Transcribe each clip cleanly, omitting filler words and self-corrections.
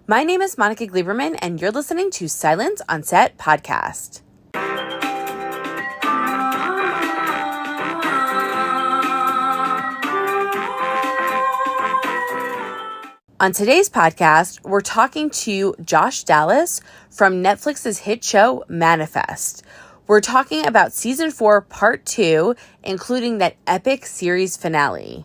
My name is Monica Gleberman, and you're listening to Silence on Set podcast. On today's podcast, we're talking to Josh Dallas from Netflix's hit show Manifest. We're talking about season 4, part 2, including that epic series finale.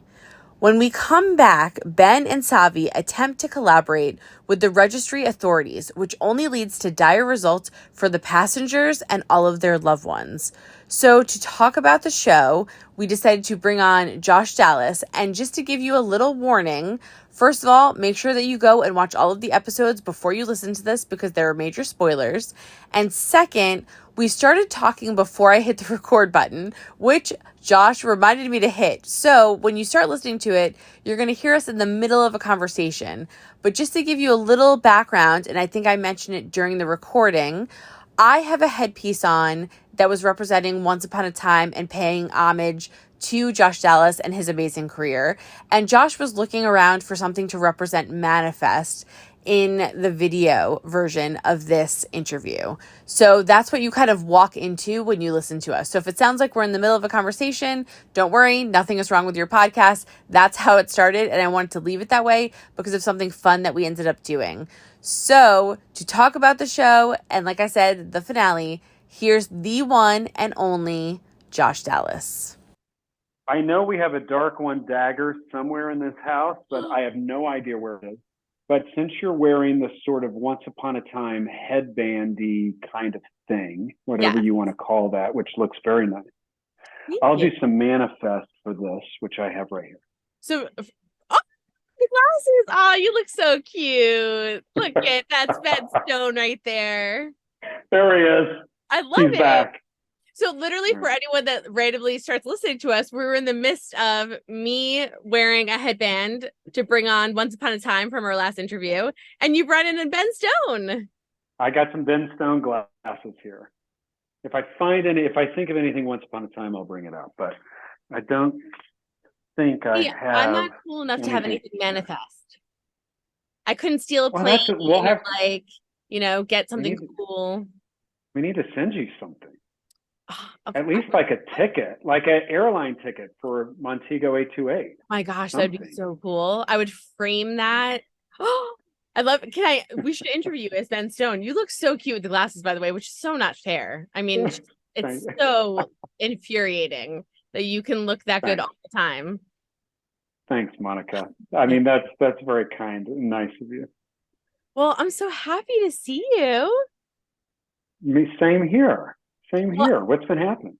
When we come back, Ben and Saanvi attempt to collaborate with the registry authorities, which only leads to dire results for the passengers and all of their loved ones. So to talk about the show, we decided to bring on Josh Dallas. And just to give you a little warning, first of all, make sure that you go and watch all of the episodes before you listen to this because there are major spoilers. And second, we started talking before I hit the record button, which Josh reminded me to hit. So when you start listening to it, you're going to hear us in the middle of a conversation. But just to give you a little background, and I think I mentioned it during the recording, I have a headpiece on that was representing Once Upon a Time and paying homage to Josh Dallas and his amazing career. And Josh was looking around for something to represent Manifest in the video version of this interview. So that's what you kind of walk into when you listen to us. So if it sounds like we're in the middle of a conversation, don't worry, nothing is wrong with your podcast. That's how it started, and I wanted to leave it that way because of something fun that we ended up doing. So to talk about the show, and like I said, the finale, here's the one and only Josh Dallas. I know we have a dark one dagger somewhere in this house, but I have no idea where it is. But since you're wearing the sort of Once Upon a Time headbandy kind of thing, whatever you want to call that, which looks very nice, I'll do some Manifest for this, which I have right here. So, the glasses. Oh, you look so cute. Look at that's Ben Stone right there. There he is. I love He's back. So literally for anyone that randomly starts listening to us, we were in the midst of me wearing a headband to bring on Once Upon a Time from our last interview. And you brought in Ben Stone. I got some Ben Stone glasses here. If I think of anything Once Upon a Time, I'll bring it up. But I don't think I have. I'm not cool enough to have anything Manifest. I couldn't steal a plane get something cool. We need to send you something. At least like a ticket, like an airline ticket for Montego 828. My gosh, that'd be so cool. I would frame that. I love it. We should interview you as Ben Stone. You look so cute with the glasses, by the way, which is so not fair. I mean, it's so infuriating that you can look that good all the time. Thanks, Monica. I mean, that's very kind and nice of you. Well, I'm so happy to see you. Same here. What's been happening?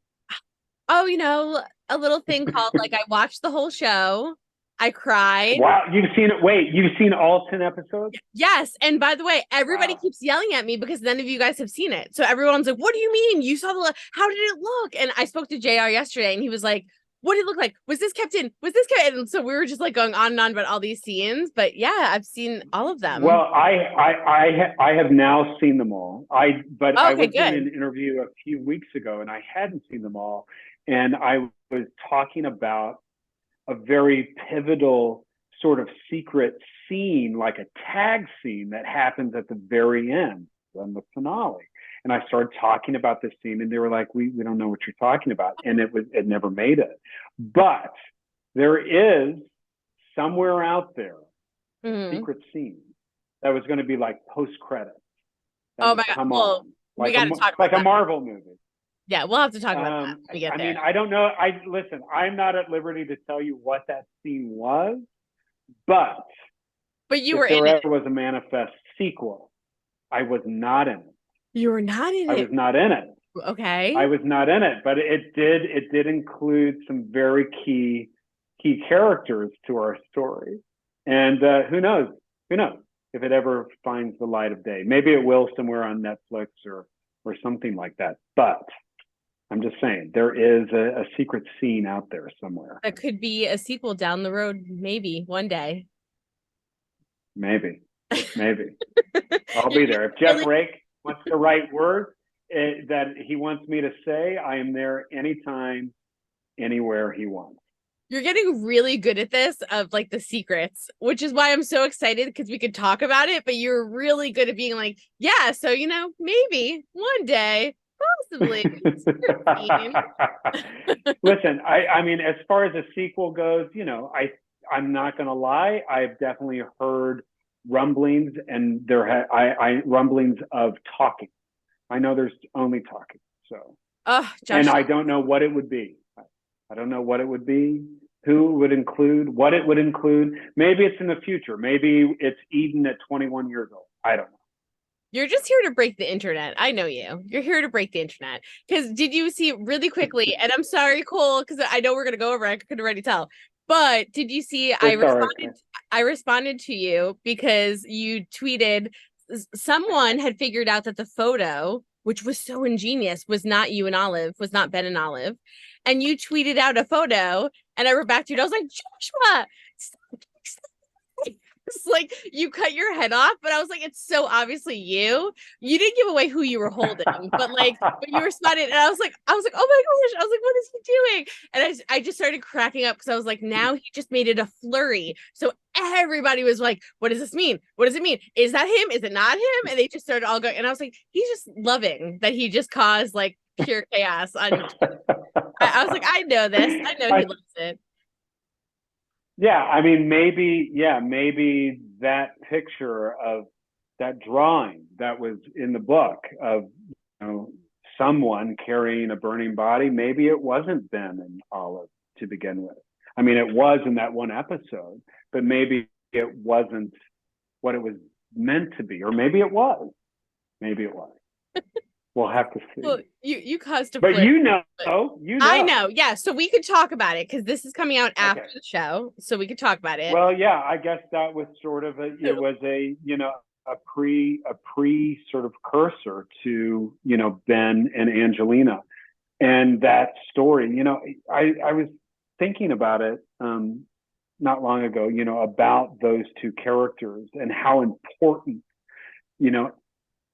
Oh, a little thing called I watched the whole show. I cried. Wow, you've seen it. Wait, you've seen all 10 episodes? Yes. And by the way, everybody keeps yelling at me because none of you guys have seen it. So everyone's like, what do you mean? You saw how did it look? And I spoke to JR yesterday and he was like, what did it look like? Was this kept in? And so we were just going on and on about all these scenes. But yeah, I've seen all of them. Well, I have now seen them all. I was in an interview a few weeks ago and I hadn't seen them all. And I was talking about a very pivotal sort of secret scene, like a tag scene that happens at the very end on the finale. And I started talking about this scene and they were like, we don't know what you're talking about. And it never made it. But there is somewhere out there a secret scene that was going to be like post-credits. Oh my God. Well, we got to talk about a Marvel movie. Yeah, we'll have to talk about that when we get there. I mean, I don't know. Listen, I'm not at liberty to tell you what that scene was, but you were in it. If there ever was a Manifest sequel, I was not in it. You were not in it? I was not in it. Okay. I was not in it, but it did include some very key characters to our story. And who knows if it ever finds the light of day. Maybe it will somewhere on Netflix or something like that. But I'm just saying there is a secret scene out there somewhere. That could be a sequel down the road, maybe one day. Maybe. I'll be there. If Jeff Rake wants to write words that he wants me to say, I am there anytime, anywhere he wants. You're getting really good at this of like the secrets, which is why I'm so excited because we could talk about it. But you're really good at being like, yeah, so maybe one day, possibly. Listen, I mean, as far as a sequel goes, I'm not going to lie. I've definitely heard rumblings, and rumblings of talking. I know there's only talking. So, Josh, and I don't know what it would be. I don't know what it would be, who it would include, what it would include. Maybe it's in the future. Maybe it's Eden at 21 years old. I don't know. You're just here to break the internet. I know you. You're here to break the internet. Because did you see really quickly, and I'm sorry, Cole, because I know we're going to go over, I could already tell. But did you see, I responded to you because you tweeted someone had figured out that the photo, which was so ingenious, was not you and Olive, was not Ben and Olive. And you tweeted out a photo, and I wrote back to you, and I was like, Joshua, stop. It's like you cut your head off, but I was like, it's so obviously you. You didn't give away who you were holding, but you responded, and I was like, oh my gosh, I was like, what is he doing? And I just started cracking up because I was like, now he just made it a flurry. So everybody was like, what does this mean? What does it mean? Is that him? Is it not him? And they just started all going, and I was like, he's just loving that he just caused like pure chaos on. I was like, I know this. I know he loves it. Yeah, I mean, maybe that picture of that drawing that was in the book of someone carrying a burning body, maybe it wasn't Ben and Olive to begin with. I mean, it was in that one episode, but maybe it wasn't what it was meant to be, or maybe it was. Maybe it was. We'll have to see. Well, you caused a but flip. you know. I know. Yeah, so we could talk about it because this is coming out after the show, so we could talk about it. Well, yeah, I guess that was sort of a pre sort of cursor to Ben and Angelina, and that story. I was thinking about it not long ago. About those two characters and how important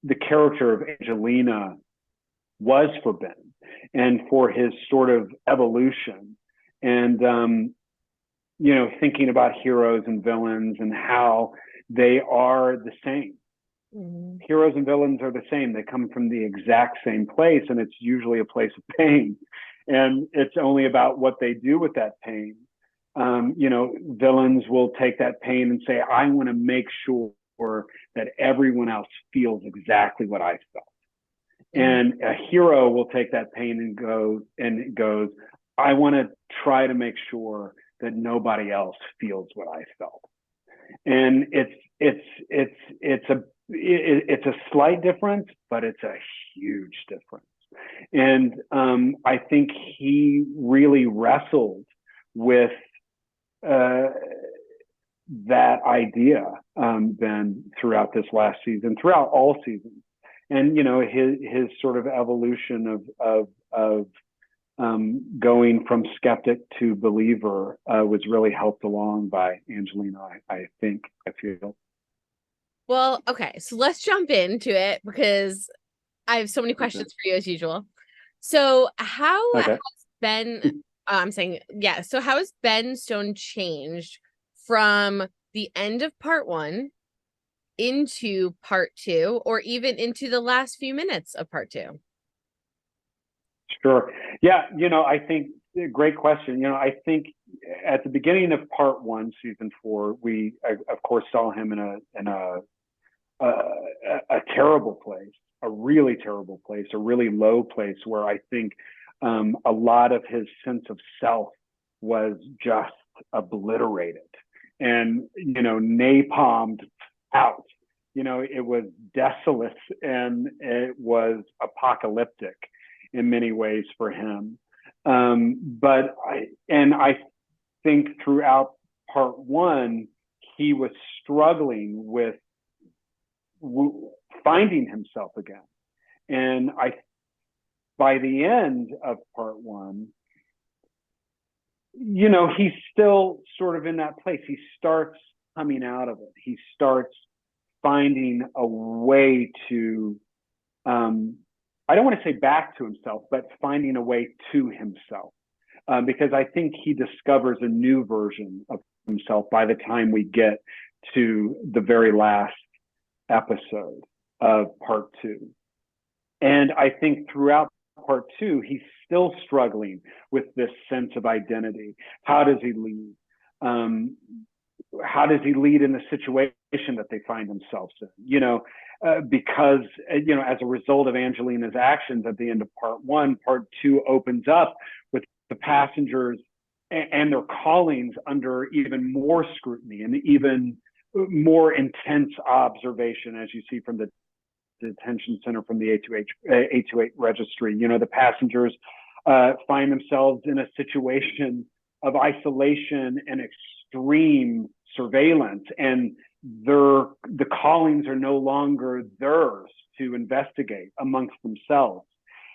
the character of Angelina was for Ben and for his sort of evolution, and thinking about heroes and villains and how they are the same. Mm-hmm. Heroes and villains are the same. They come from the exact same place, and it's usually a place of pain, and it's only about what they do with that pain. Villains will take that pain and say, I want to make sure that everyone else feels exactly what I felt. And a hero will take that pain and goes, I want to try to make sure that nobody else feels what I felt. And it's a slight difference, but it's a huge difference. And I think he really wrestled with that idea, Ben, throughout this last season, throughout all seasons. And his sort of evolution of going from skeptic to believer was really helped along by Angelina. I feel. Well, okay, so let's jump into it because I have so many questions for you as usual. So how has Ben? So how has Ben Stone changed from the end of part 1 into part 2, or even into the last few minutes of part 2? Sure. Yeah. I think great question. I think at the beginning of part 1, season 4, we of course saw him in a terrible place, a really terrible place, a really low place where I think a lot of his sense of self was just obliterated and napalmed out. It was desolate and it was apocalyptic in many ways for him. But I think throughout part 1, he was struggling with finding himself again. And by the end of part 1, he's still sort of in that place. He starts coming out of it. He starts finding a way to, I don't want to say back to himself, but finding a way to himself. because I think he discovers a new version of himself by the time we get to the very last episode of part 2. And I think throughout part 2, he's still struggling with this sense of identity. How does he lead? How does he lead in the situation that they find themselves in? Because, as a result of Angelina's actions at the end of part 1, part 2 opens up with the passengers and their callings under even more scrutiny and even more intense observation, as you see from the detention center from the 828 registry. The passengers find themselves in a situation of isolation and extreme surveillance, and the callings are no longer theirs to investigate amongst themselves.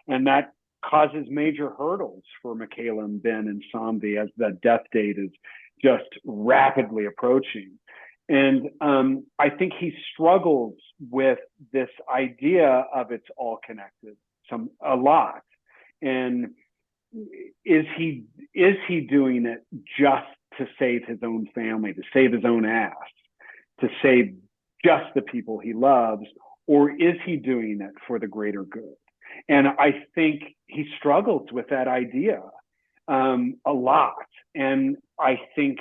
And that causes major hurdles for Michaela and Ben and Saanvi as the death date is just rapidly approaching. And I think he struggles with this idea of it's all connected a lot. And is he doing it just to save his own family, to save his own ass, to save just the people he loves, or is he doing it for the greater good? And I think he struggles with that idea a lot. And I think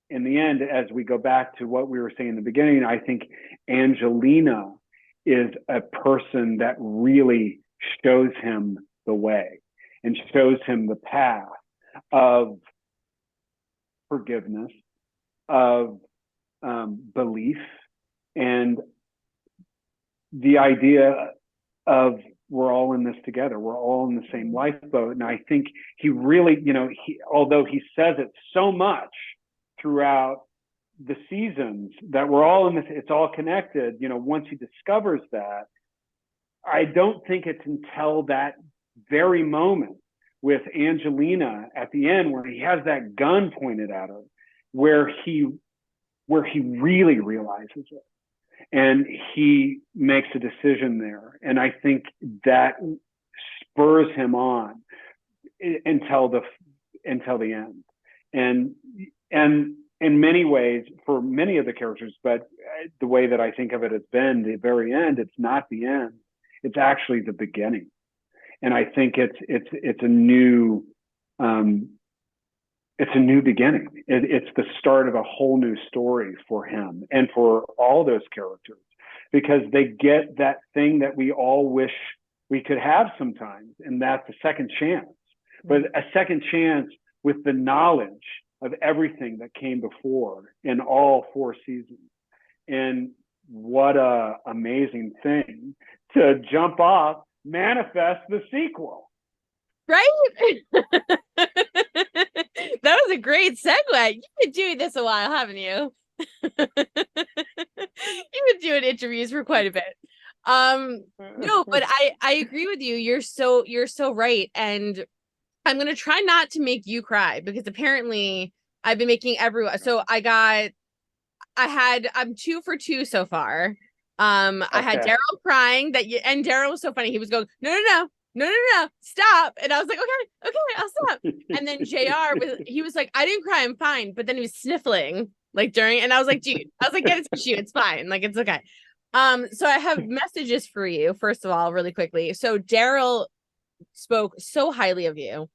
in the end, as we go back to what we were saying in the beginning, I think Angelina is a person that really shows him the way and shows him the path of forgiveness, of belief, and the idea of we're all in this together. We're all in the same lifeboat. And I think he really, although he says it so much throughout the seasons that we're all in this, it's all connected, once he discovers that, I don't think it's until that very moment with Angelina at the end where he has that gun pointed at him, where he really realizes it. And he makes a decision there. And I think that spurs him on until the end. And in many ways, for many of the characters, but the way that I think of it has been the very end, it's not the end. It's actually the beginning. And I think it's a new beginning. It's the start of a whole new story for him and for all those characters, because they get that thing that we all wish we could have sometimes, and that's a second chance. But a second chance with the knowledge of everything that came before in all 4 seasons. And what a amazing thing to jump off Manifest the sequel. Right? That was a great segue. You've been doing this a while, haven't you? You've been doing interviews for quite a bit. No, but I agree with you. You're so right. And I'm gonna try not to make you cry, because apparently I've been making everyone. So I'm 2 for 2 so far. Okay. I had Daryl crying and Daryl was so funny. He was going, no, stop. And I was like, okay, I'll stop. And then JR he was like, I didn't cry, I'm fine. But then he was sniffling during, and I was like, dude, get a tissue, it's fine. It's okay. So I have messages for you, first of all, really quickly. So Daryl spoke so highly of you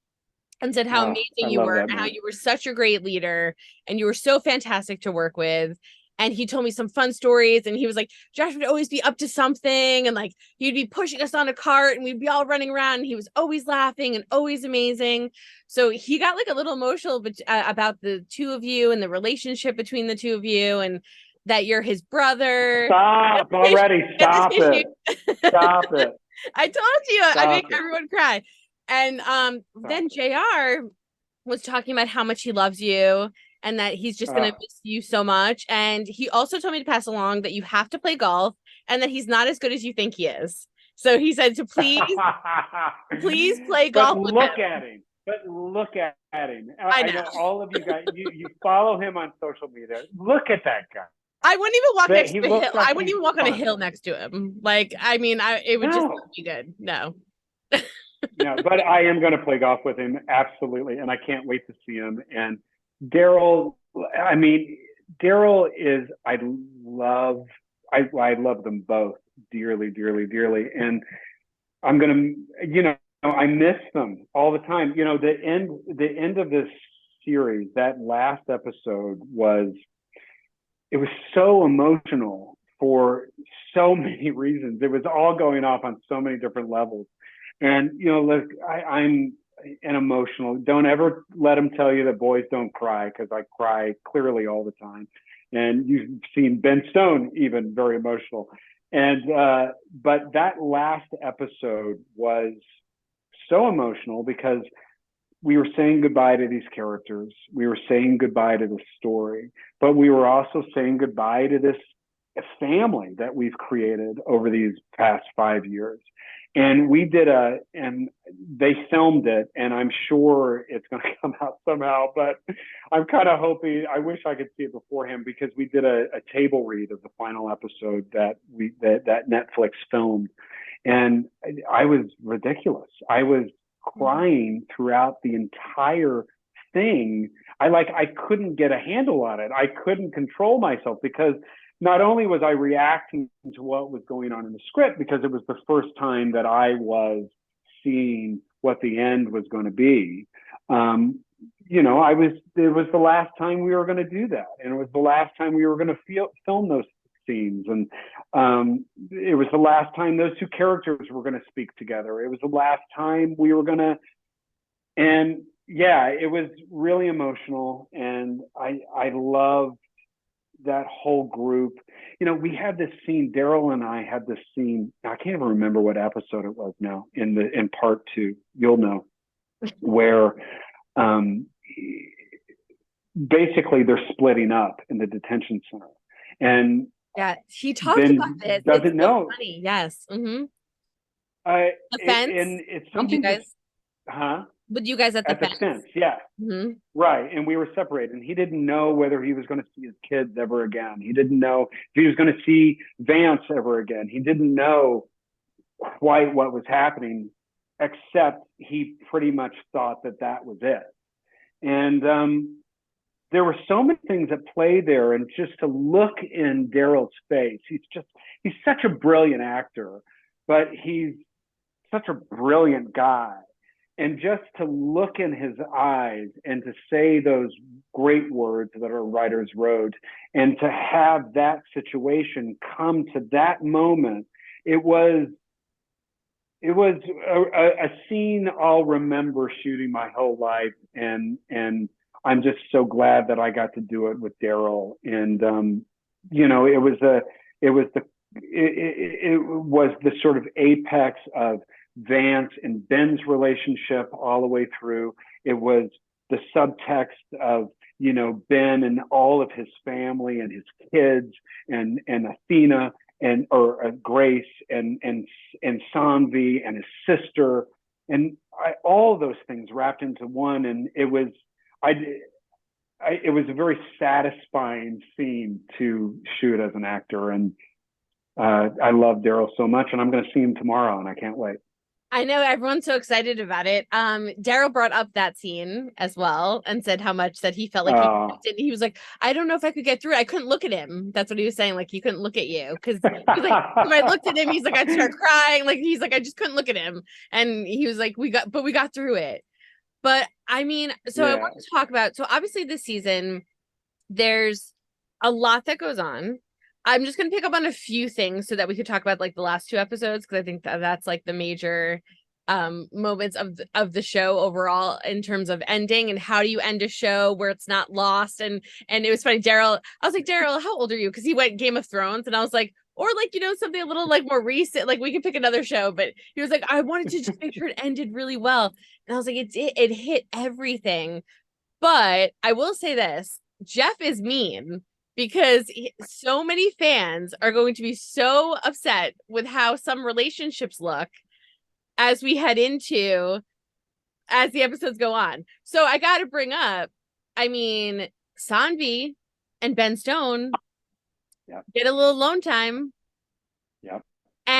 and said how amazing you were and how you were such a great leader and you were so fantastic to work with. And he told me some fun stories, and he was like, Josh would always be up to something, and he'd be pushing us on a cart and we'd be all running around, and he was always laughing and always amazing. So he got a little emotional about the 2 of you and the relationship between the 2 of you, and that you're his brother. Stop already. Stop it. Stop it. I told you I make everyone cry. And then JR was talking about how much he loves you and that he's just going to miss you so much. And he also told me to pass along that you have to play golf and that he's not as good as you think he is. So he said to please play golf with him. Look at him. I know all of you guys, you follow him on social media. Look at that guy. I wouldn't even walk next to a hill. I wouldn't even walk on a hill next to him. It would just not be good. No. Yeah, but I am going to play golf with him, absolutely, and I can't wait to see him. And Daryl, I mean, Daryl is I love them both dearly, dearly, dearly, and I'm gonna, I miss them all the time. The end of this series, that last episode it was so emotional for so many reasons. It was all going off on so many different levels. And, look, I'm an emotional. Don't ever let them tell you that boys don't cry, because I cry clearly all the time. And you've seen Ben Stone even very emotional. And, but that last episode was so emotional because we were saying goodbye to these characters. We were saying goodbye to the story, but we were also saying goodbye to this family that we've created over these past 5 years. And and they filmed it, and I'm sure it's going to come out somehow, but I'm kind of hoping, I wish I could see it beforehand, because we did a table read of the final episode that Netflix filmed. And I was ridiculous. I was crying throughout the entire thing. I couldn't get a handle on it. I couldn't control myself, because not only was I reacting to what was going on in the script, because it was the first time that I was seeing what the end was going to be. It was the last time we were going to do that. And it was the last time we were going to film those scenes. And it was the last time those two characters were going to speak together. It was the last time we were going to, and yeah, it was really emotional. And I love that whole group. We had this scene, Daryl and I had this scene, I can't even remember what episode it was now, in part 2, you'll know, where basically they're splitting up in the detention center. And yeah, he talked about this. Doesn't know. So funny. Yes. Mm-hmm. The fence. And it's something. With you guys at the fence. Yeah. Mm-hmm. Right. And we were separated. And he didn't know whether he was going to see his kids ever again. He didn't know if he was going to see Vance ever again. He didn't know quite what was happening, except he pretty much thought that was it. And there were so many things at play there. And just to look in Daryl's face, he's such a brilliant actor, but he's such a brilliant guy. And just to look in his eyes and to say those great words that our writers wrote, and to have that situation come to that moment, it was a scene I'll remember shooting my whole life. And I'm just so glad that I got to do it with Daryl. And it was the sort of apex of Vance and Ben's relationship all the way through. It was the subtext of, Ben and all of his family and his kids, and Athena or Grace and Saanvi and his sister, and all of those things wrapped into one. And it was a very satisfying scene to shoot as an actor. And I love Daryl so much, and I'm going to see him tomorrow, and I can't wait. I know everyone's so excited about it. Daryl brought up that scene as well and said how much that he felt like he was like, I don't know if I could get through it. I couldn't look at him. That's what he was saying. Like, he couldn't look at you. Cause he was like, when I looked at him, he's like, I'd start crying. Like, he's like, I just couldn't look at him. And he was like, we got through it. But I mean, so I want to talk about, so obviously this season, there's a lot that goes on. I'm just going to pick up on a few things so that we could talk about like the last 2 episodes, because I think that's like the major moments of the show overall in terms of ending, and how do you end a show where it's not lost. And it was funny, Daryl, I was like, Daryl, how old are you? Because he went Game of Thrones, and I was like, or like, something a little like more recent, like we could pick another show. But he was like, I wanted to just make sure it ended really well. And I was like, it hit everything. But I will say this, Jeff is mean, because so many fans are going to be so upset with how some relationships look as we head into, as the episodes go on. So I got to bring up, I mean, Saanvi and Ben Stone get a little alone time. Yep.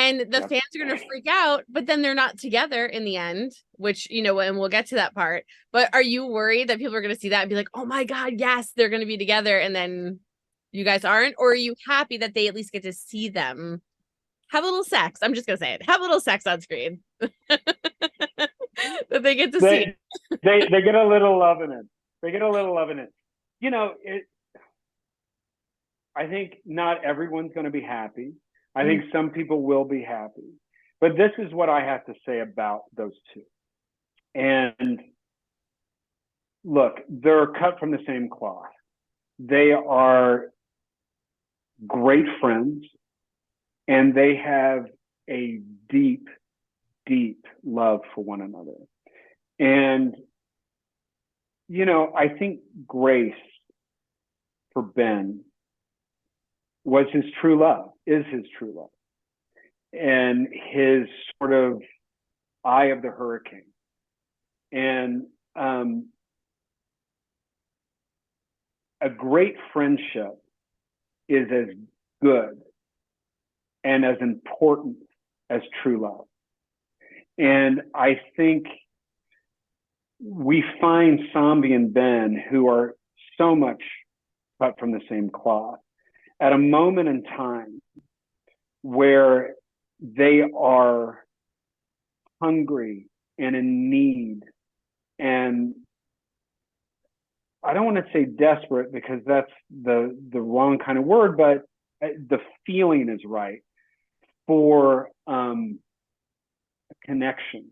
And the fans are going to freak out, but then they're not together in the end, which, and we'll get to that part. But are you worried that people are going to see that and be like, oh my God, yes, they're going to be together, and then you guys aren't? Or are you happy that they at least get to see them have a little sex? I'm just going to say it. Have a little sex on screen. That they get to see. They get a little love in it. They get a little love in it. I think not everyone's going to be happy. I think some people will be happy. But this is what I have to say about those two. And look, they're cut from the same cloth. They are great friends, and they have a deep, deep love for one another. And, I think Grace for Ben was his true love, is his true love, and his sort of eye of the hurricane. And a great friendship is as good and as important as true love. And I think we find Saanvi and Ben, who are so much cut from the same cloth, at a moment in time where they are hungry and in need, and I don't want to say desperate because that's the wrong kind of word, but the feeling is right for a connection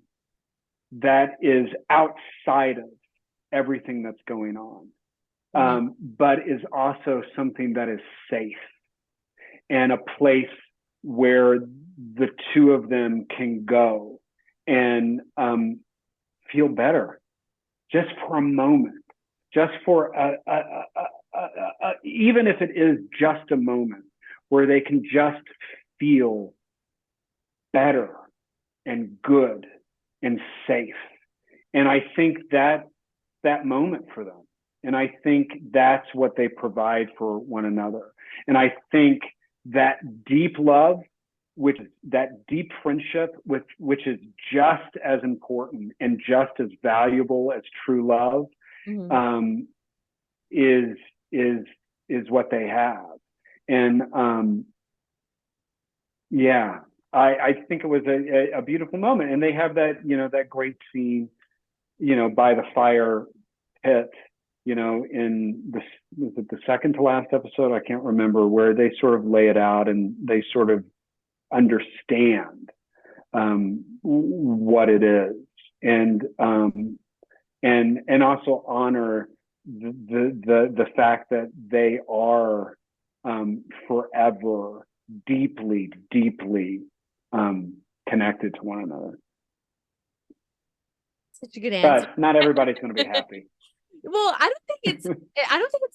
that is outside of everything that's going on. But is also something that is safe and a place where the two of them can go and feel better just for a moment, just for even if it is just a moment where they can just feel better and good and safe. And I think that moment for them. And I think that's what they provide for one another. And I think that deep love, that deep friendship, which is just as important and just as valuable as true love, is what they have. And I think it was a beautiful moment. And they have that, that great scene, by the fire pit, in was it the second to last episode? I can't remember, where they sort of lay it out and they sort of understand what it is, and also honor the fact that they are forever deeply connected to one another. Such a good answer. But not everybody's going to be happy. Well, I don't think it's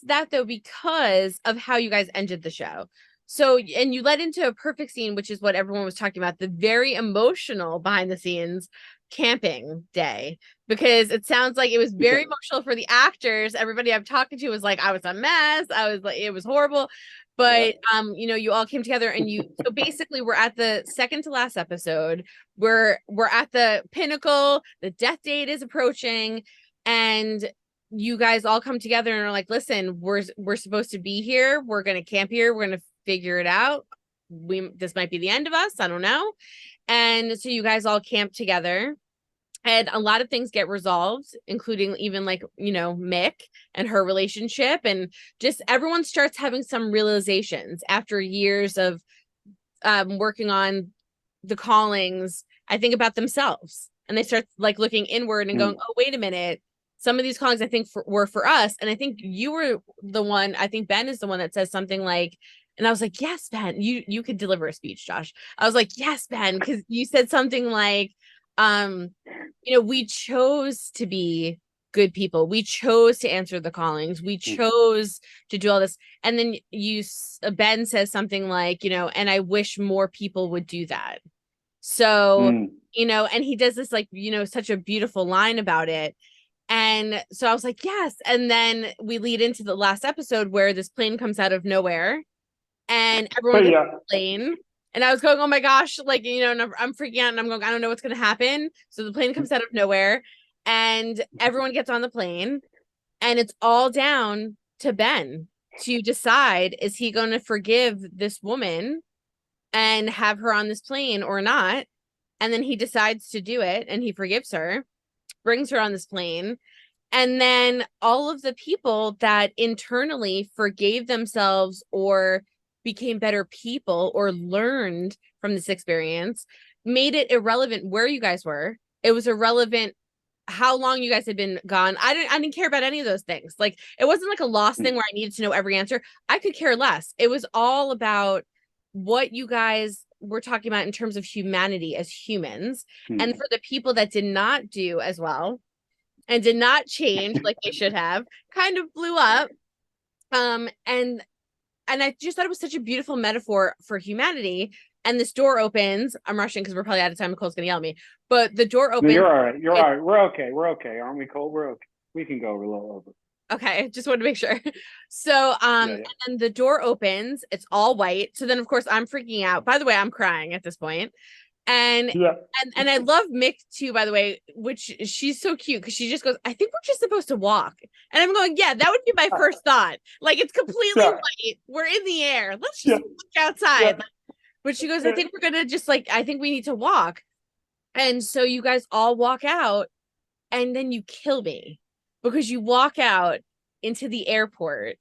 that though, because of how you guys ended the show. So, and you led into a perfect scene, which is what everyone was talking about, the very emotional behind the scenes camping day, because it sounds like it was very emotional for the actors. Everybody I'm talking to was like, I was a mess. I was like, it was horrible. But you all came together, and so basically we're at the second to last episode. We're at the pinnacle, the death date is approaching, and you guys all come together and are like, listen, we're supposed to be here. We're going to camp here. We're going to figure it out. This might be the end of us. I don't know. And so you guys all camp together, and a lot of things get resolved, including even like, Mick and her relationship, and just everyone starts having some realizations after years of working on the callings, I think, about themselves, and they start like looking inward and going, oh, wait a minute. Some of these callings I think were for us. And I think you were the one, I think Ben is the one that says something like, and I was like, yes, Ben, you could deliver a speech, Josh. I was like, yes, Ben, because you said something like, we chose to be good people. We chose to answer the callings. We chose to do all this. And then Ben says something like, and I wish more people would do that. So, and he does this like, such a beautiful line about it. And so I was like, yes. And then we lead into the last episode where this plane comes out of nowhere, and everyone gets on the plane, And I was going, oh my gosh, like, and I'm freaking out and I'm going, I don't know what's going to happen. So the plane comes out of nowhere and everyone gets on the plane and it's all down to Ben to decide, is he going to forgive this woman and have her on this plane or not? And then he decides to do it and he forgives her, brings her on this plane. And then all of the people that internally forgave themselves or became better people or learned from this experience made it irrelevant where you guys were. It was irrelevant how long you guys had been gone. I didn't care about any of those things. Like, it wasn't like a lost thing where I needed to know every answer. I could care less. It was all about what you guys were talking about in terms of humanity as humans. And for the people that did not do as well and did not change like they should have, kind of blew up. And I just thought it was such a beautiful metaphor for humanity. And this door opens. I'm rushing because we're probably out of time. Nicole's gonna yell at me. But the door opens. No, you're all right. You're all right. We're okay. We're okay. Aren't we, Cole? We're okay. We can go a little over. Okay, just wanted to make sure. So, and the door opens. It's all white. So then, of course, I'm freaking out. By the way, I'm crying at this point. And and I love Mick too, by the way, which she's so cute because she just goes, I think we're just supposed to walk. And I'm going, yeah, that would be my first thought. Like, it's completely white. We're in the air. Let's just walk outside. But she goes, I think we're gonna just I think we need to walk. And so you guys all walk out, and then you kill me because you walk out into the airport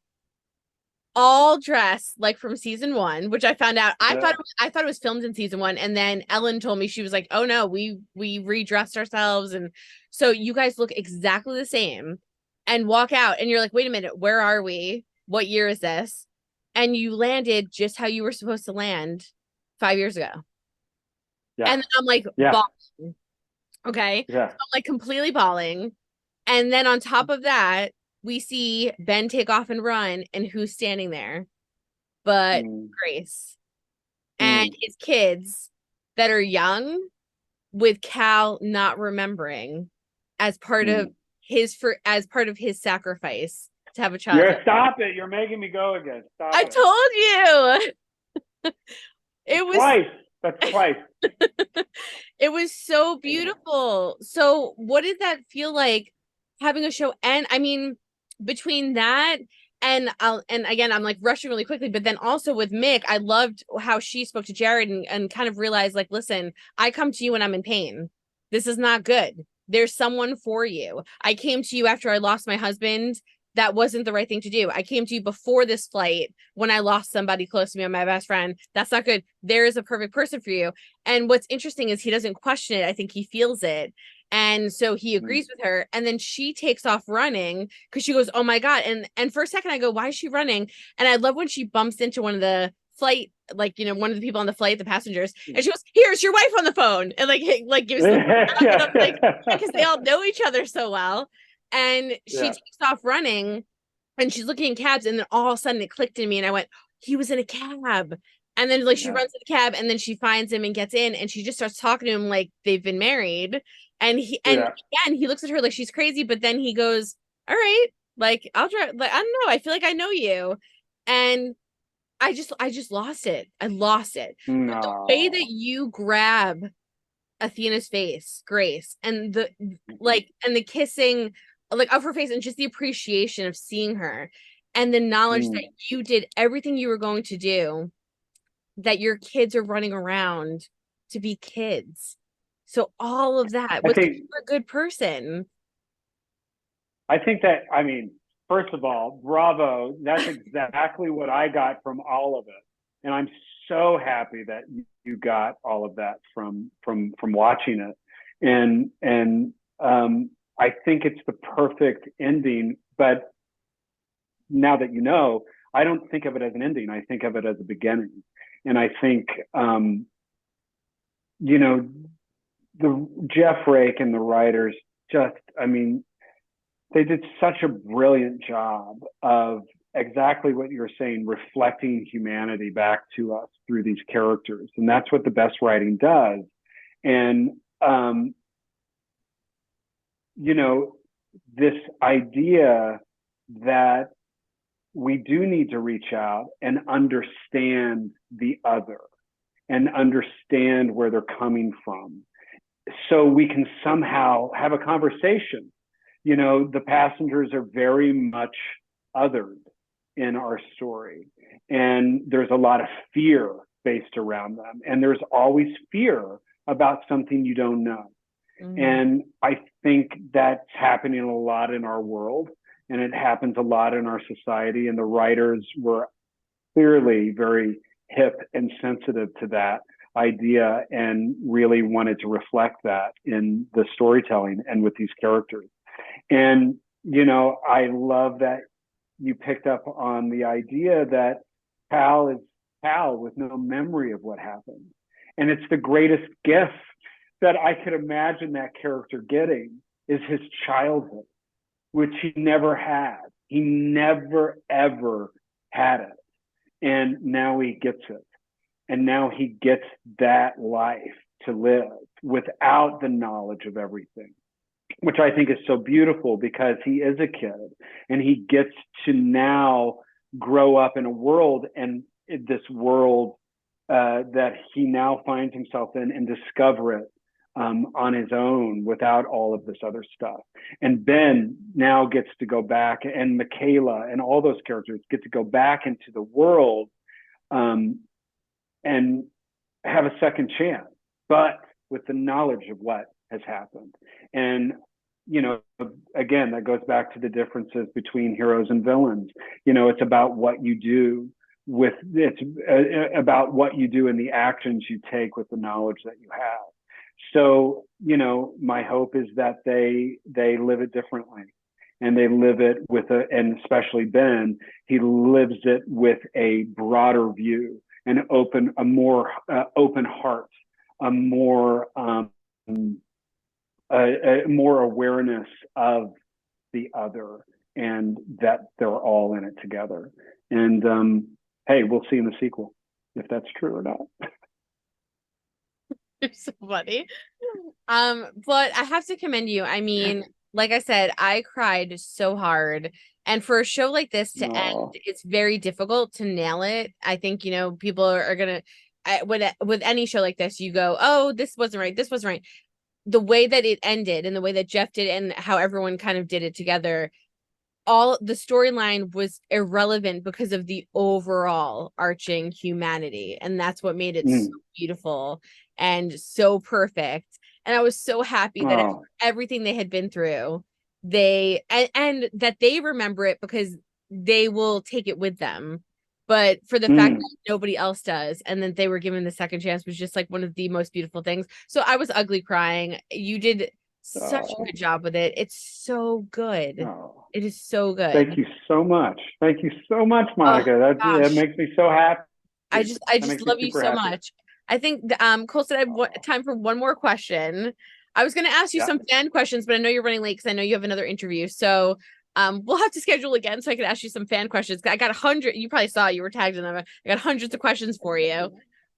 all dressed like from season 1, which I found out. I thought it was filmed in season 1, and then Ellen told me, she was like, "Oh no, we redressed ourselves," and so you guys look exactly the same, and walk out, and you're like, "Wait a minute, where are we? What year is this?" And you landed just how you were supposed to land 5 years ago. Yeah. And then I'm like, bawling. Okay. Yeah. So I'm like completely bawling, and then on top of that, we see Ben take off and run, and who's standing there but Grace and his kids that are young, with Cal not remembering as part of his sacrifice to have a child. Stop it! You're making me go again. Stop I told you. It was twice. That's twice. It was so beautiful. So, what did that feel like having a show? And I mean, between that and again, I'm like rushing really quickly, but then also with Mick, I loved how she spoke to Jared and kind of realized, like, listen, I come to you when I'm in pain. This is not good. There's someone for you. I came to you after I lost my husband. That wasn't the right thing to do. I came to you before this flight when I lost somebody close to me, my best friend. That's not good. There is a perfect person for you. And what's interesting is he doesn't question it. I think he feels it. And so he agrees with her. And then she takes off running because she goes, oh my God. And for a second I go, why is she running? And I love when she bumps into one of the flight, like, one of the people on the flight, the passengers, and she goes, here's your wife on the phone. And like gives them, like, because they all know each other so well. And she takes off running and she's looking in cabs, and then all of a sudden it clicked in me and I went, he was in a cab. And then she runs to the cab and then she finds him and gets in and she just starts talking to him like they've been married. And again, he looks at her like she's crazy, but then he goes, all right, like, I'll drive. Like, I don't know. I feel like I know you. And I just lost it. I lost it. No. The way that you grab Athena's face, Grace, and the kissing, like, of her face, and just the appreciation of seeing her, and the knowledge that you did everything you were going to do, that your kids are running around to be kids. So all of that was a good person. I think that, I mean, first of all, bravo. That's exactly what I got from all of it. And I'm so happy that you got all of that from watching it. And I think it's the perfect ending, but now that you know, I don't think of it as an ending. I think of it as a beginning. And I think, the Jeff Rake and the writers just, I mean, they did such a brilliant job of exactly what you're saying, reflecting humanity back to us through these characters. And that's what the best writing does. And, this idea that we do need to reach out and understand the other. and understand where they're coming from, so we can somehow have a conversation. The passengers are very much othered in our story, and there's a lot of fear based around them, and there's always fear about something you don't know. And I think that's happening a lot in our world, and it happens a lot in our society, and the writers were clearly very hip and sensitive to that idea and really wanted to reflect that in the storytelling and with these characters. And I love that you picked up on the idea that Cal is Cal with no memory of what happened. And it's the greatest gift that I could imagine that character getting, is his childhood, which he never had. He never, ever had it. And now he gets it. And now he gets that life to live without the knowledge of everything, which I think is so beautiful, because he is a kid and he gets to now grow up in a world, and this world that he now finds himself in, and discover it on his own without all of this other stuff. And Ben now gets to go back, and Michaela and all those characters get to go back into the world and have a second chance, but with the knowledge of what has happened. And again, that goes back to the differences between heroes and villains. It's about what you do about what you do and the actions you take with the knowledge that you have. So, my hope is that they live it differently, and they live it and especially Ben, he lives it with a broader view, a more open heart, a more awareness of the other, and that they're all in it together. And hey, we'll see in the sequel if that's true or not. You're so funny. But I have to commend you. I mean, like I said, I cried so hard. And for a show like this to end, it's very difficult to nail it. I think, people are going to, with any show like this, you go, oh, this wasn't right. This wasn't right. The way that it ended and the way that Jeff did it and how everyone kind of did it together, all the storyline was irrelevant because of the overall arching humanity. And that's what made it so beautiful and so perfect. And I was so happy that everything they had been through, and that they remember it because they will take it with them. But for the fact that nobody else does, and then they were given the second chance, was just like one of the most beautiful things. So I was ugly crying. You did such a good job with it. It's so good. It is so good. Thank you so much. Thank you so much, Monica. That makes me so happy. I just love you so much. I think Cole said I have time for one more question. I was going to ask you some fan questions, but I know you're running late because I know you have another interview. So we'll have to schedule again so I can ask you some fan questions. I got 100. You probably saw, you were tagged in them. I got hundreds of questions for you.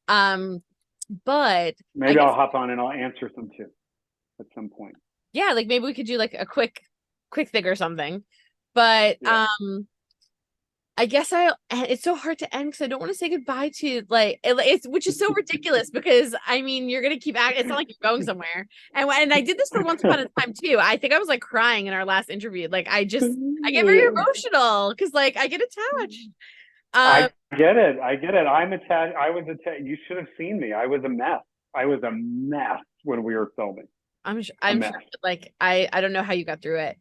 But maybe I'll hop on and I'll answer some too at some point. Yeah, like maybe we could do like a quick thing or something. But I guess it's so hard to end because I don't want to say goodbye to it's which is so ridiculous because I mean you're gonna keep acting. It's not like you're going somewhere. And I did this for Once Upon a Time too. I think I was like crying in our last interview. Like I get very emotional because like I get attached. I get it. I'm attached. I was attached. You should have seen me. I was a mess. When we were filming. I'm sure, like I don't know how you got through it.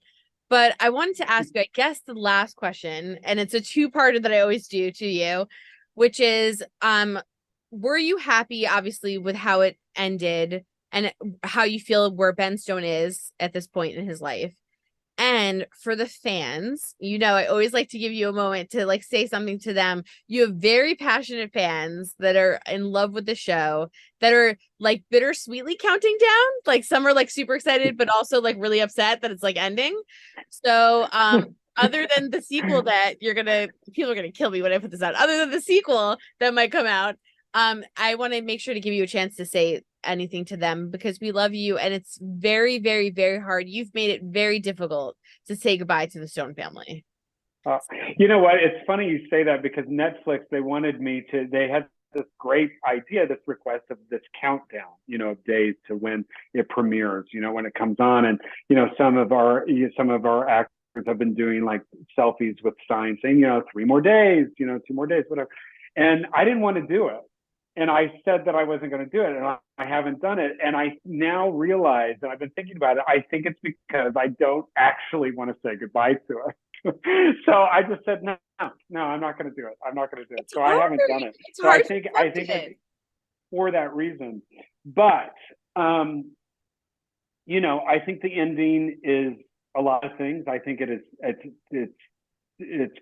But I wanted to ask you, I guess, the last question, and it's a two-parter that I always do to you, which is, were you happy, obviously, with how it ended and how you feel where Ben Stone is at this point in his life? And for the fans, I always like to give you a moment to like say something to them. You have very passionate fans that are in love with the show, that are like bittersweetly counting down. Like some are like super excited, but also like really upset that it's like ending. So other than the sequel that people are gonna kill me when I put this out, other than the sequel that might come out, I want to make sure to give you a chance to say anything to them because we love you and it's very, very, very hard. You've made it very difficult to say goodbye to the Stone family. You know what? It's funny you say that because Netflix, they had this great idea, this request of this countdown, of days to when it premieres, when it comes on. And, some of our actors have been doing like selfies with signs saying, 3 more days, 2 more days, whatever. And I didn't want to do it. And I said that I wasn't going to do it, and I haven't done it. And I now realize, and I've been thinking about it, I think it's because I don't actually want to say goodbye to it. So I just said, no, I'm not going to do it. I'm not going to do it. So I haven't done it. So I think for that reason. But, I think the ending is a lot of things. I think it's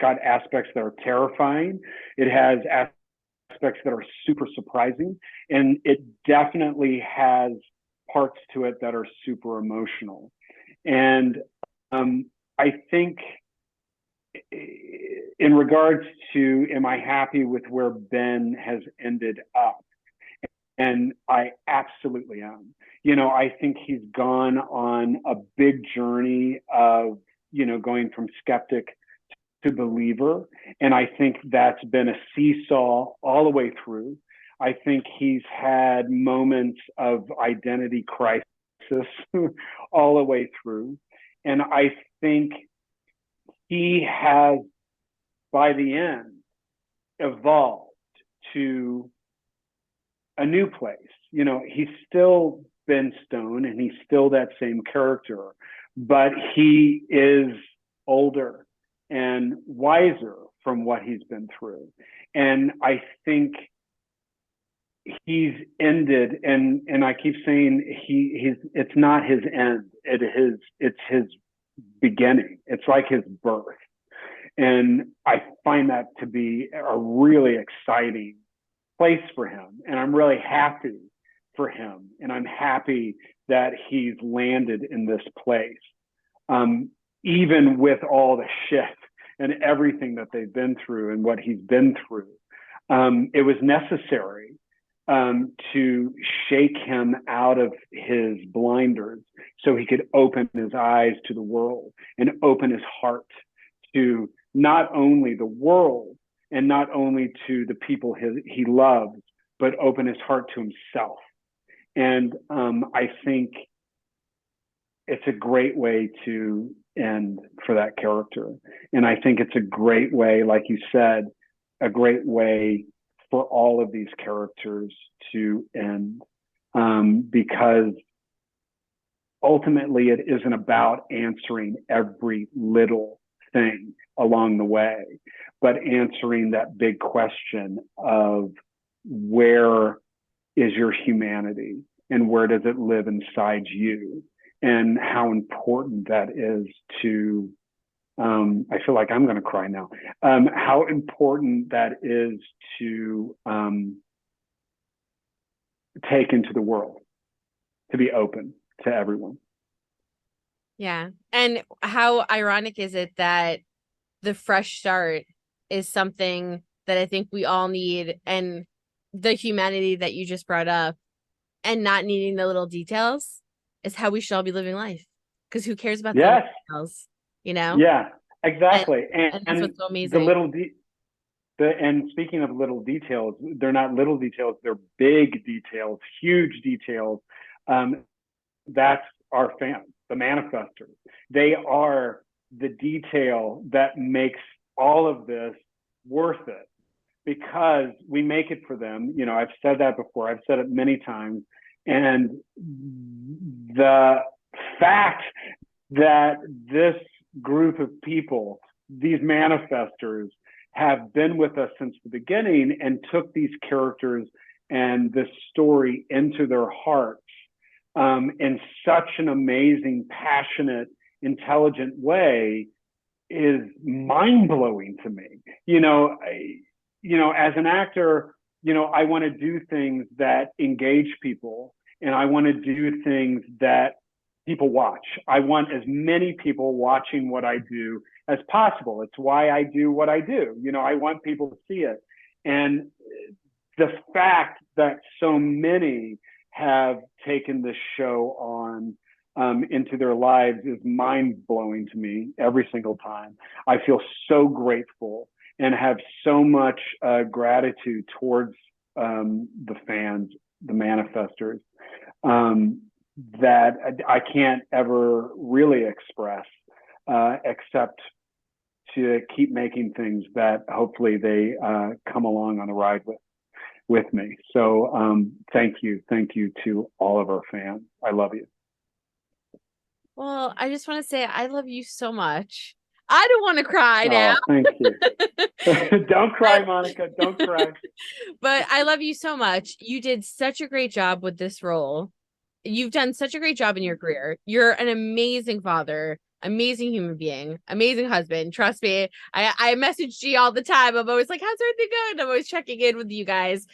got aspects that are terrifying. It has aspects that are super surprising, and it definitely has parts to it that are super emotional. And I think in regards to, am I happy with where Ben has ended up? And I absolutely am. I think he's gone on a big journey of, going from skeptic to believer. And I think that's been a seesaw all the way through. I think he's had moments of identity crisis all the way through. And I think he has, by the end, evolved to a new place. He's still Ben Stone and he's still that same character, but he is older and wiser from what he's been through. And I think he's ended, and I keep saying it's not his end. It's his beginning. It's like his birth. And I find that to be a really exciting place for him. And I'm really happy for him. And I'm happy that he's landed in this place. Even with all the shit and everything that they've been through and what he's been through, it was necessary to shake him out of his blinders so he could open his eyes to the world and open his heart to not only the world and not only to the people he loves, but open his heart to himself. And I think it's a great way to end for that character. And I think it's a great way, like you said, a great way for all of these characters to end, because ultimately it isn't about answering every little thing along the way, but answering that big question of where is your humanity and where does it live inside you, and how important that is to, I feel like I'm going to cry now, how important that is to take into the world, to be open to everyone. Yeah. And how ironic is it that the fresh start is something that I think we all need, and the humanity that you just brought up and not needing the little details is how we should all be living life. Because who cares about the little details, Yeah, exactly. And that's what's so amazing. And speaking of little details, they're not little details, they're big details, huge details. That's our fans, the manifestors. They are the detail that makes all of this worth it, because we make it for them. I've said that before. I've said it many times. And the fact that this group of people, these manifestors, have been with us since the beginning and took these characters and this story into their hearts in such an amazing, passionate, intelligent way is mind-blowing to me. As an actor, I want to do things that engage people, and I want to do things that people watch. I want as many people watching what I do as possible. It's why I do what I do. I want people to see it. And the fact that so many have taken this show on into their lives is mind-blowing to me every single time. I feel so grateful and have so much gratitude towards the fans, the manifestors, that I can't ever really express, except to keep making things that hopefully they come along on the ride with me. So thank you to all of our fans. I love you. Well, I just want to say I love you so much. I don't want to cry now. Thank you. Don't cry, Monica. Don't cry. But I love you so much. You did such a great job with this role. You've done such a great job in your career. You're an amazing father, amazing human being, amazing husband. Trust me. I message G all the time. I'm always like, how's everything going? I'm always checking in with you guys.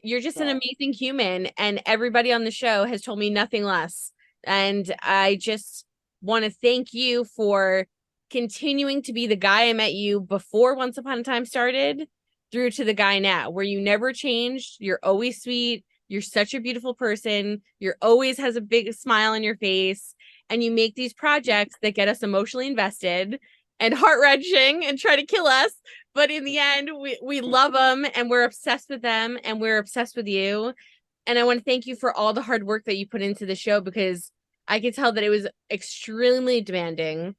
You're just an amazing human, and everybody on the show has told me nothing less. And I just want to thank you for continuing to be the guy I met you before Once Upon a Time started through to the guy now, where you never changed. You're always sweet. You're such a beautiful person. You're always has a big smile on your face. And you make these projects that get us emotionally invested and heart-wrenching and try to kill us. But in the end, we love them and we're obsessed with them and we're obsessed with you. And I want to thank you for all the hard work that you put into the show, because I could tell that it was extremely demanding.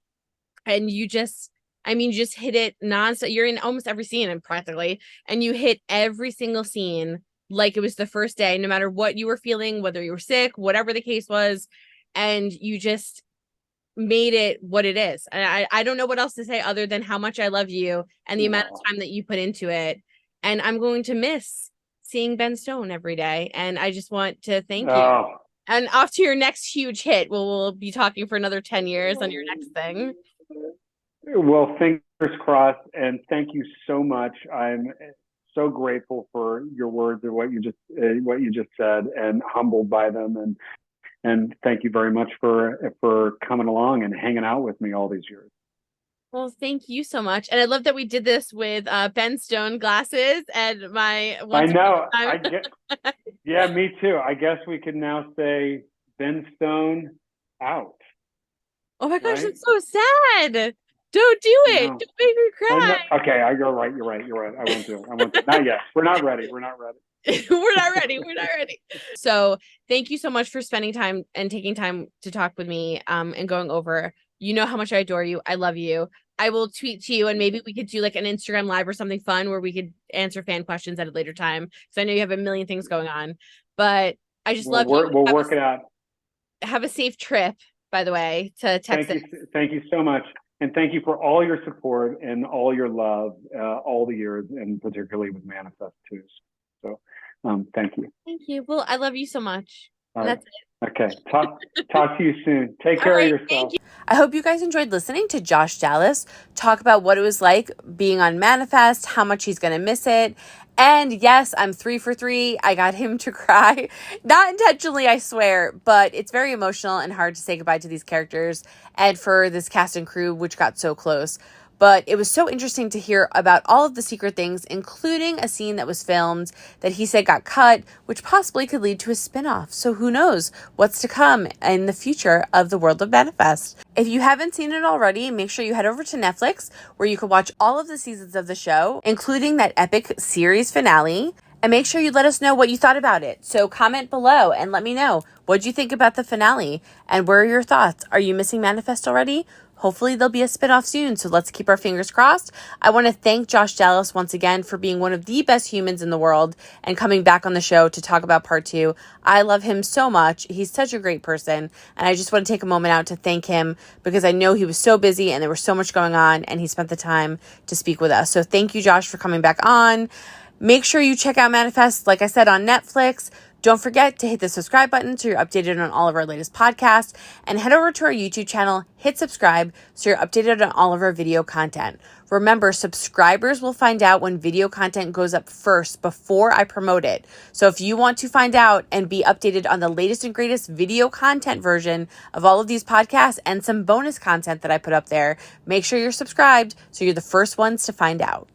And you just hit it nonstop. You're in almost every scene and practically, and you hit every single scene like it was the first day, no matter what you were feeling, whether you were sick, whatever the case was. And you just made it what it is. And I don't know what else to say other than how much I love you and the amount of time that you put into it. And I'm going to miss seeing Ben Stone every day. And I just want to thank you. And off to your next huge hit. We'll be talking for another 10 years on your next thing. Well, fingers crossed. And thank you so much. I'm so grateful for your words and what you just said, and humbled by them. And thank you very much for coming along and hanging out with me all these years. Well, thank you so much. And I love that we did this with Ben Stone glasses and my... I know. Yeah, me too. I guess we can now say Ben Stone out. Oh my gosh, right? That's so sad. Don't do it. Don't make me cry. Okay, you're right. I won't do it. Not yet. We're not ready. We're not ready. So thank you so much for spending time and taking time to talk with me and going over. You know how much I adore you. I love you. I will tweet to you, and maybe we could do like an Instagram live or something fun where we could answer fan questions at a later time, because I know you have a million things going on. But I just love you. We'll work it out. Have a safe trip, by the way, to Texas. Thank you so much. And thank you for all your support and all your love, all the years, and particularly with Manifest too. So thank you. Thank you. Well, I love you so much. That's it. Okay. Talk to you soon. Take care of yourself. Thank you. I hope you guys enjoyed listening to Josh Dallas talk about what it was like being on Manifest, how much he's going to miss it. And yes, I'm 3 for 3. I got him to cry. Not intentionally, I swear, but it's very emotional and hard to say goodbye to these characters and for this cast and crew, which got so close. But it was so interesting to hear about all of the secret things, including a scene that was filmed that he said got cut, which possibly could lead to a spinoff. So who knows what's to come in the future of the world of Manifest. If you haven't seen it already, make sure you head over to Netflix, where you can watch all of the seasons of the show, including that epic series finale. And make sure you let us know what you thought about it. So comment below and let me know. What'd you think about the finale? And what are your thoughts? Are you missing Manifest already? Hopefully there'll be a spinoff soon, so let's keep our fingers crossed. I want to thank Josh Dallas once again for being one of the best humans in the world and coming back on the show to talk about part 2. I love him so much. He's such a great person, and I just want to take a moment out to thank him, because I know he was so busy and there was so much going on, and he spent the time to speak with us. So thank you, Josh, for coming back on. Make sure you check out Manifest, like I said, on Netflix. Don't forget to hit the subscribe button so you're updated on all of our latest podcasts, and head over to our YouTube channel, hit subscribe so you're updated on all of our video content. Remember, subscribers will find out when video content goes up first before I promote it. So if you want to find out and be updated on the latest and greatest video content version of all of these podcasts and some bonus content that I put up there, make sure you're subscribed so you're the first ones to find out.